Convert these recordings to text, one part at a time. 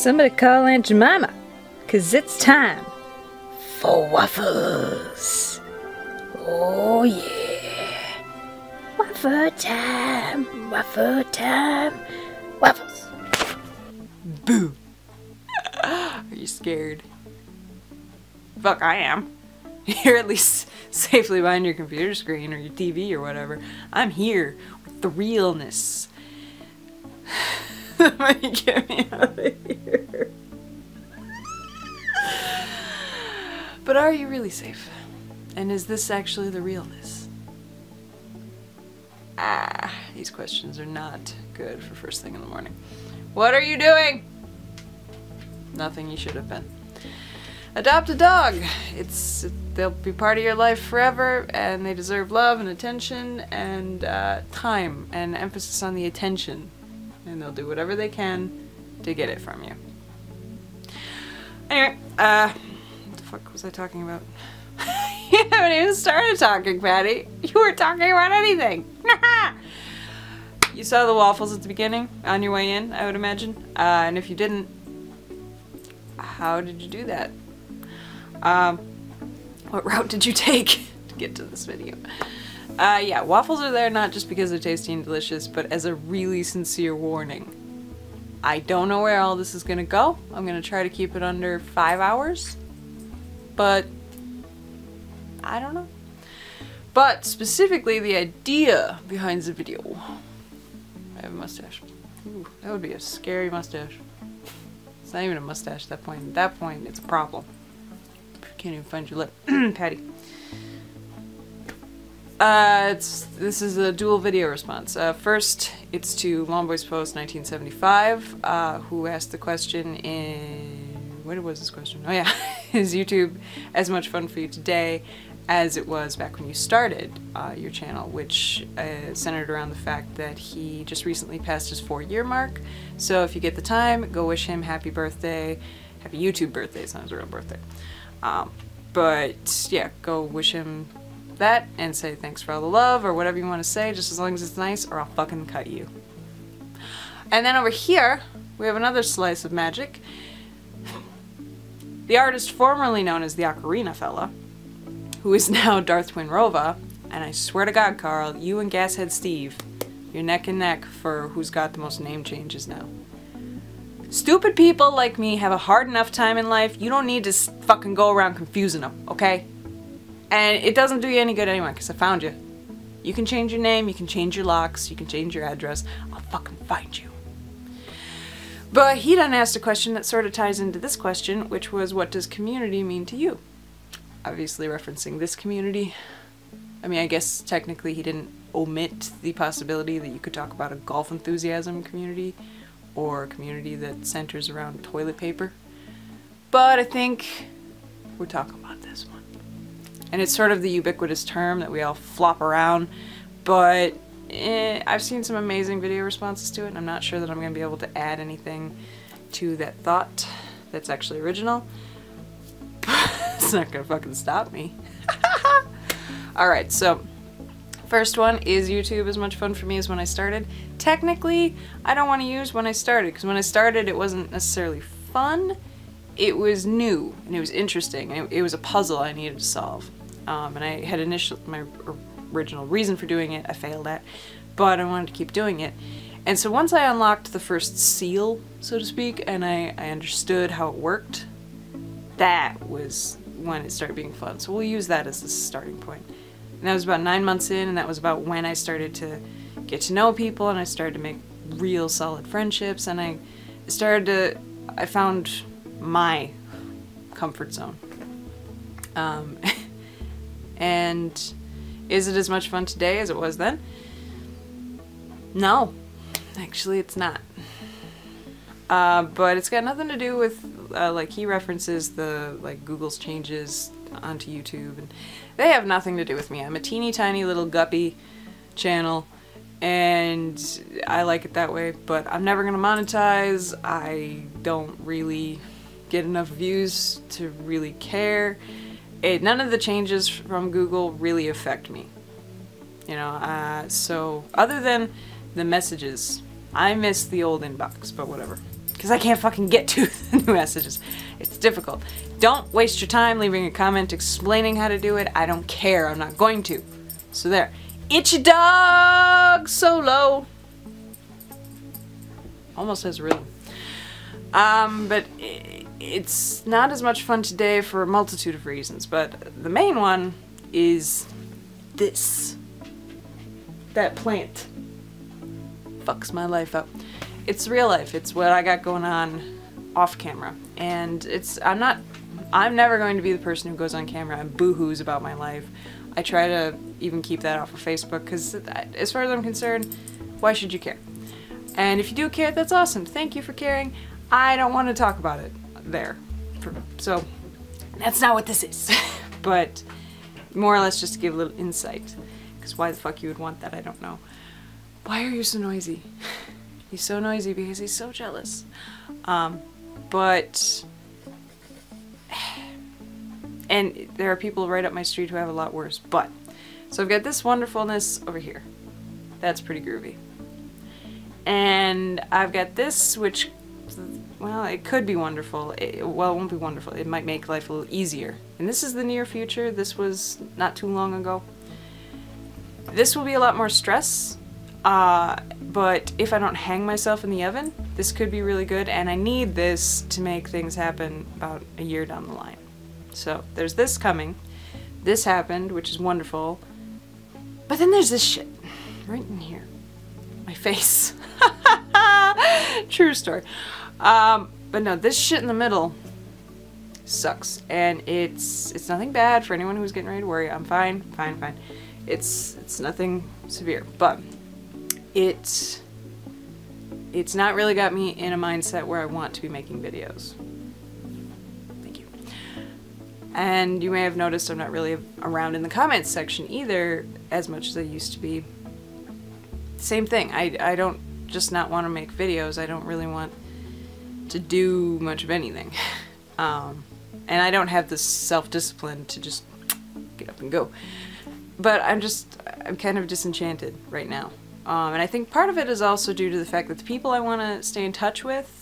Somebody call Aunt Jemima, 'cause it's time for waffles. Oh yeah. Waffle time, waffle time, waffles. Boo. Are you scared? Fuck, I am. You're at least safely behind your computer screen or your TV or whatever. I'm here with the realness. Get me out of here. But are you really safe? And is this actually the realness? These questions are not good for first thing in the morning. What are you doing? Nothing. You should have been. Adopt a dog. They'll be part of your life forever, and they deserve love and attention and time and emphasis on the attention. And they'll do whatever they can to get it from you. Anyway, what the fuck was I talking about? You haven't even started talking, Patty. You weren't talking about anything. You saw the waffles at the beginning on your way in, I would imagine. And if you didn't, how did you do that? What route did you take to get to this video? Yeah, waffles are there not just because they're tasty and delicious, but as a really sincere warning. I don't know where all this is gonna go. I'm gonna try to keep it under 5 hours, but I don't know. But specifically, the idea behind the video. I have a mustache. Ooh, that would be a scary mustache. It's not even a mustache at that point. At that point, it's a problem. Can't even find your lip. Patty. This is a dual video response. First, it's to Lawnboyspost1975, who asked the question in... What was this question? Oh yeah. Is YouTube as much fun for you today as it was back when you started your channel, which centered around the fact that he just recently passed his 4-year mark. So if you get the time, go wish him happy birthday. Happy YouTube birthday. It's not his real birthday. But yeah, go wish him that and say thanks for all the love or whatever you want to say, just as long as it's nice, or I'll fucking cut you. And then over here, we have another slice of magic. The artist formerly known as the Ocarina Fella, who is now Darth Twinrova, and I swear to God, Carl, you and Gashead Steve, you're neck and neck for who's got the most name changes now. Stupid people like me have a hard enough time in life. You don't need to fucking go around confusing them, okay? And it doesn't do you any good anyway, because I found you. You can change your name, you can change your locks, you can change your address. I'll fucking find you. But he done asked a question that sort of ties into this question, which was, what does community mean to you? Obviously referencing this community. I mean, I guess technically he didn't omit the possibility that you could talk about a golf enthusiasm community, or a community that centers around toilet paper. But I think we're talking about this one. And it's sort of the ubiquitous term that we all flop around, but I've seen some amazing video responses to it, and I'm not sure that I'm going to be able to add anything to that thought that's actually original. It's not going to fucking stop me. Alright, so first one, is YouTube as much fun for me as when I started? Technically, I don't want to use when I started, because when I started it wasn't necessarily fun. It was new, and it was interesting, and it was a puzzle I needed to solve. And I had my original reason for doing it, I failed at, but I wanted to keep doing it. And so once I unlocked the first seal, so to speak, and I understood how it worked, that was when it started being fun. So we'll use that as the starting point. And that was about 9 months in, and that was about when I started to get to know people, and I started to make real solid friendships, and I found my comfort zone. And is it as much fun today as it was then? No, actually it's not. But it's got nothing to do with, like, he references the, like, Google's changes onto YouTube, and they have nothing to do with me. I'm a teeny tiny little guppy channel, and I like it that way, but I'm never gonna monetize. I don't really get enough views to really care. None of the changes from Google really affect me. You know, so other than the messages, I miss the old inbox, but whatever. because I can't fucking get to the new messages. It's difficult. Don't waste your time leaving a comment explaining how to do it. I don't care. I'm not going to. So there. Itchy dog solo. Almost has rhythm. But it's not as much fun today for a multitude of reasons, but the main one is this. That plant fucks my life up. It's real life. It's what I got going on off camera. And I'm never going to be the person who goes on camera and boo-hoos about my life. I try to even keep that off of Facebook because as far as I'm concerned, why should you care? And if you do care, that's awesome. Thank you for caring. I don't want to talk about it there. So that's not what this is. But more or less just to give a little insight. Because why the fuck you would want that, I don't know. Why are you so noisy? He's so noisy because he's so jealous. And there are people right up my street who have a lot worse. But, so I've got this wonderfulness over here. That's pretty groovy. And I've got this, which, well, it could be wonderful. Well, it won't be wonderful. It might make life a little easier. And this is the near future. This was not too long ago. This will be a lot more stress. But if I don't hang myself in the oven, this could be really good. And I need this to make things happen about a year down the line. So there's this coming. This happened, which is wonderful. But then there's this shit right in here. My face. True story. But no, this shit in the middle sucks. And it's nothing bad for anyone who's getting ready to worry. I'm fine, fine. It's nothing severe. But it's not really got me in a mindset where I want to be making videos. And you may have noticed I'm not really around in the comments section either as much as I used to be. Same thing. I don't just not want to make videos. I don't really want to do much of anything. And I don't have the self-discipline to just get up and go. But I'm kind of disenchanted right now. And I think part of it is also due to the fact that the people I want to stay in touch with,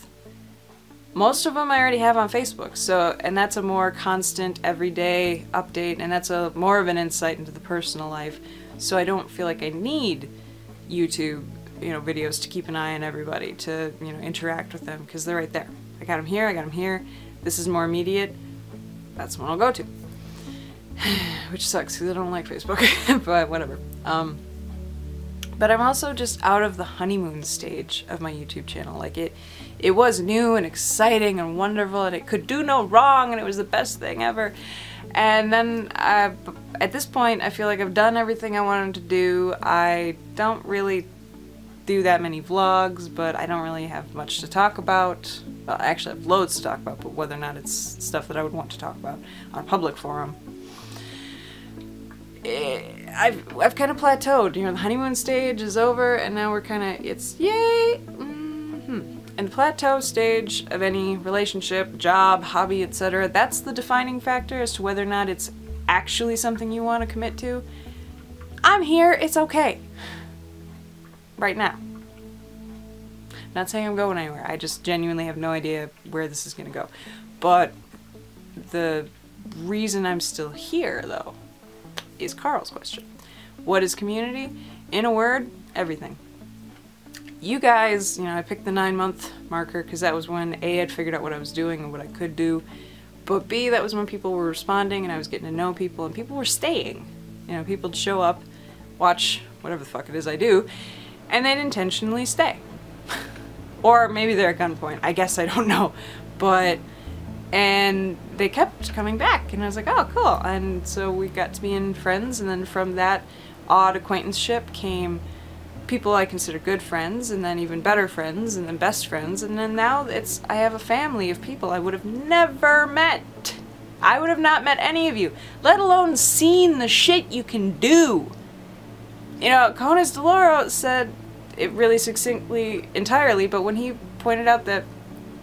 most of them I already have on Facebook, and that's a more constant, everyday update, and that's more of an insight into the personal life, so I don't feel like I need YouTube, videos to keep an eye on everybody, to, interact with them, because they're right there. I got them here, this is more immediate, that's the one I'll go to. Which sucks, because I don't like Facebook, but whatever. But I'm also just out of the honeymoon stage of my YouTube channel. Like, it was new and exciting and wonderful, and it could do no wrong, and it was the best thing ever. And then, at this point, I feel like I've done everything I wanted to do. I don't really do that many vlogs, but I don't really have much to talk about. Well, actually, I have loads to talk about, but whether or not it's stuff that I would want to talk about on a public forum. I've kind of plateaued. The honeymoon stage is over, and now we're kind of, it's yay! And the plateau stage of any relationship, job, hobby, etc., that's the defining factor as to whether or not it's actually something you want to commit to. I'm here, it's okay. Right now. Not saying I'm going anywhere, I just genuinely have no idea where this is going to go. But the reason I'm still here, though, is Carl's question. What is community? In a word, everything. You guys, I picked the 9-month marker because that was when A, I'd figured out what I was doing and what I could do, but B, that was when people were responding and I was getting to know people and people were staying. People'd show up, watch whatever the fuck it is I do, and they'd intentionally stay. Or maybe they're at gunpoint, I guess I don't know, and they kept coming back, and I was like, oh, cool. And so we got to being friends, and then from that odd acquaintanceship came people I consider good friends, and then even better friends, and then best friends, and then now I have a family of people I would have never met. I would have not met any of you, let alone seen the shit you can do. Conas DeLoro said it really succinctly, entirely, but when he pointed out that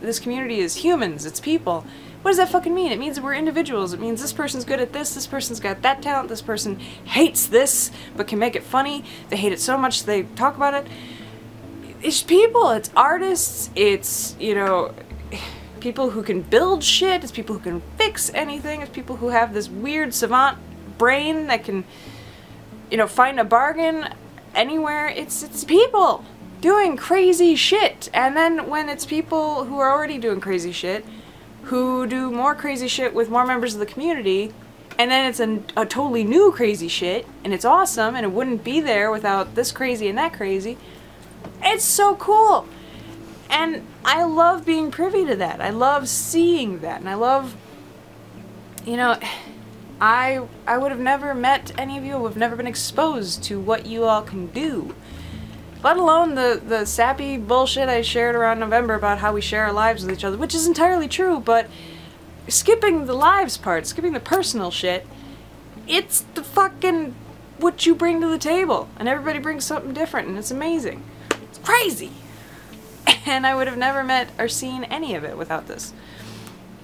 this community is humans, it's people. What does that fucking mean? It means we're individuals. It means this person's good at this person's got that talent, this person hates this, but can make it funny. They hate it so much they talk about it. it's people, it's artists, it's, you know, people who can build shit, it's people who can fix anything, it's people who have this weird savant brain that can, you know, find a bargain anywhere. It's people doing crazy shit. And then when it's people who are already doing crazy shit, who do more crazy shit with more members of the community, and then it's a totally new crazy shit, and it's awesome, and it wouldn't be there without this crazy and that crazy. It's so cool. And I love being privy to that. I love seeing that. And I love, you know, I would have never met any of you, would have never been exposed to what you all can do. Let alone the sappy bullshit I shared around November about how we share our lives with each other, which is entirely true, but skipping the lives part, skipping the personal shit, it's the fucking what you bring to the table. And everybody brings something different, and it's amazing. It's crazy. And I would have never met or seen any of it without this.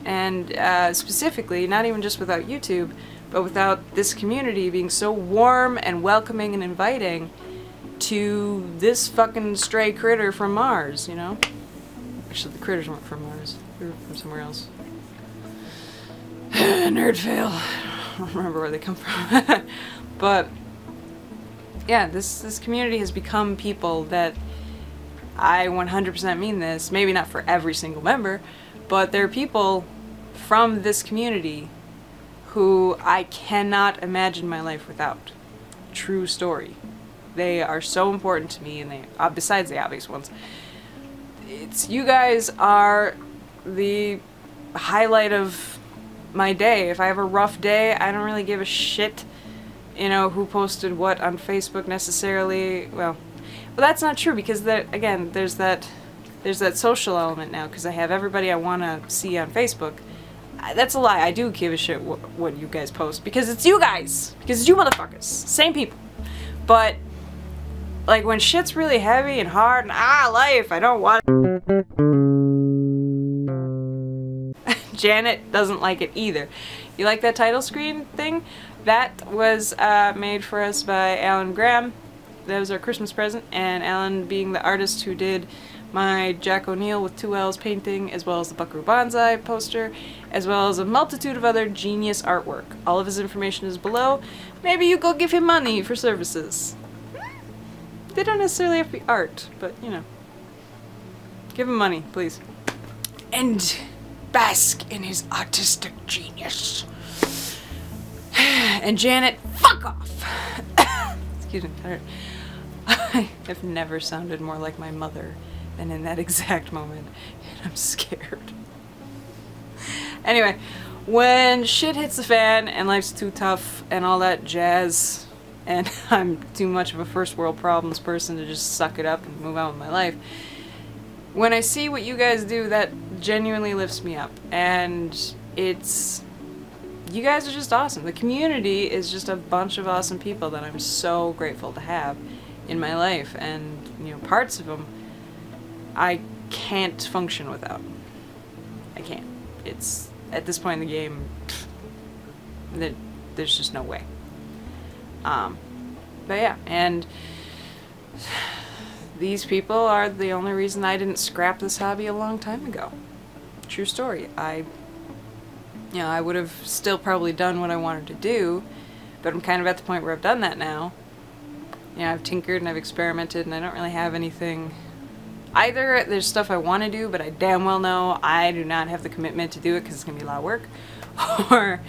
And specifically, not even just without YouTube, but without this community being so warm and welcoming and inviting to this fucking stray critter from Mars, you know? Actually, the critters weren't from Mars. They were from somewhere else. Nerd fail. I don't remember where they come from. But, yeah, this community has become people that I 100% mean this, maybe not for every single member, but there are people from this community who I cannot imagine my life without. True story. They are so important to me, and they, besides the obvious ones, you guys are the highlight of my day. If I have a rough day, I don't really give a shit, you know, who posted what on Facebook necessarily. Well, that's not true, because again, there's that social element now, because I have everybody I want to see on Facebook. That's a lie. I do give a shit what you guys post, because it's you guys, because it's you motherfuckers, same people. But like when shit's really heavy and hard and life, I don't want it. Janet doesn't like it either. You like that title screen thing? That was made for us by Alan Graham. That was our Christmas present, and Alan being the artist who did my Jack O'Neill with 2 L's painting, as well as the Buckaroo Banzai poster, as well as a multitude of other genius artwork. All of his information is below. Maybe you go give him money for services. They don't necessarily have to be art, but, you know. Give him money, please. And bask in his artistic genius. And Janet, fuck off! Excuse me, I have never sounded more like my mother than in that exact moment, and I'm scared. Anyway, when shit hits the fan and life's too tough and all that jazz, and I'm too much of a first world problems person to just suck it up and move on with my life, when I see what you guys do, that genuinely lifts me up. And you guys are just awesome. The community is just a bunch of awesome people that I'm so grateful to have in my life, and, you know, parts of them I can't function without. I can't. It's, at this point in the game, there's just no way. But yeah, and these people are the only reason I didn't scrap this hobby a long time ago. True story. I would have still probably done what I wanted to do, but I'm kind of at the point where I've done that now. You know, I've tinkered and I've experimented, and I don't really have anything. Either there's stuff I want to do, but I damn well know I do not have the commitment to do it because it's going to be a lot of work, or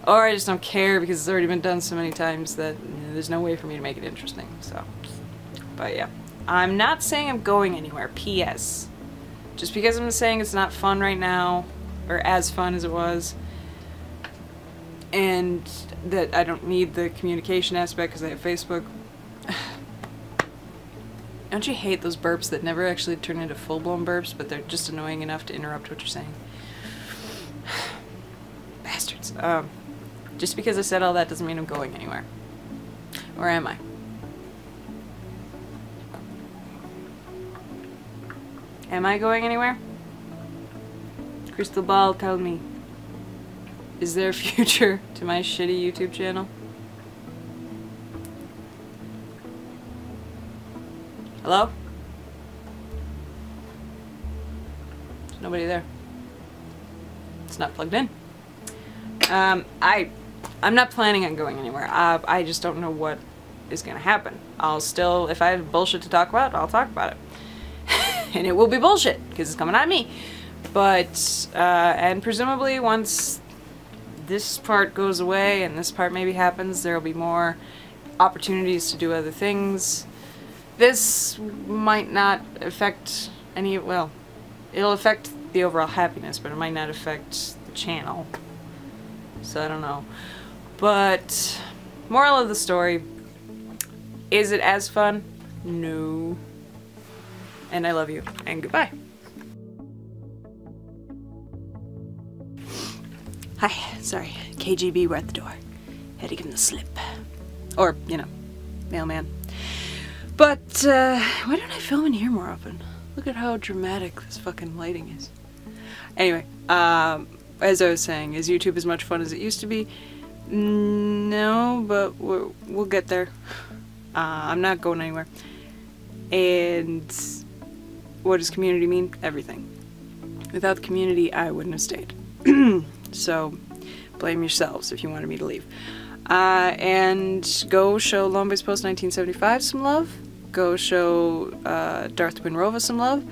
I just don't care because it's already been done so many times that, you know, there's no way for me to make it interesting. So, but yeah, I'm not saying I'm going anywhere. P.S. Just because I'm saying it's not fun right now, or as fun as it was, and that I don't need the communication aspect because I have Facebook. Don't you hate those burps that never actually turn into full-blown burps, but they're just annoying enough to interrupt what you're saying? Bastards. Just because I said all that doesn't mean I'm going anywhere. Or am I? Am I going anywhere? Crystal Ball, tell me. Is there a future to my shitty YouTube channel? Hello? Nobody there. It's not plugged in. I'm not planning on going anywhere. I just don't know what is gonna happen. I'll still, if I have bullshit to talk about, I'll talk about it. And it will be bullshit, because it's coming at me. But, and presumably once this part goes away and this part maybe happens, there will be more opportunities to do other things. This might not affect any, well, it'll affect the overall happiness, but it might not affect the channel. So I don't know. But, moral of the story, is it as fun? No. And I love you, and goodbye. Hi, sorry, KGB were at the door. Had to give him the slip. Or, you know, mailman. But, why don't I film in here more often? Look at how dramatic this fucking lighting is. Anyway, as I was saying, is YouTube as much fun as it used to be? No, but we'll get there. I'm not going anywhere. And what does community mean? Everything. Without the community, I wouldn't have stayed. So, blame yourselves if you wanted me to leave. And go show Lawnboyspost1975 some love. Go show Darth Twinrova some love.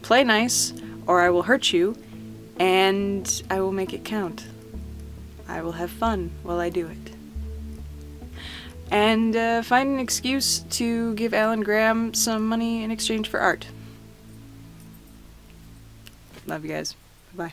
Play nice, or I will hurt you, and I will make it count. I will have fun while I do it. And find an excuse to give Alan Graham some money in exchange for art. Love you guys. Bye-bye.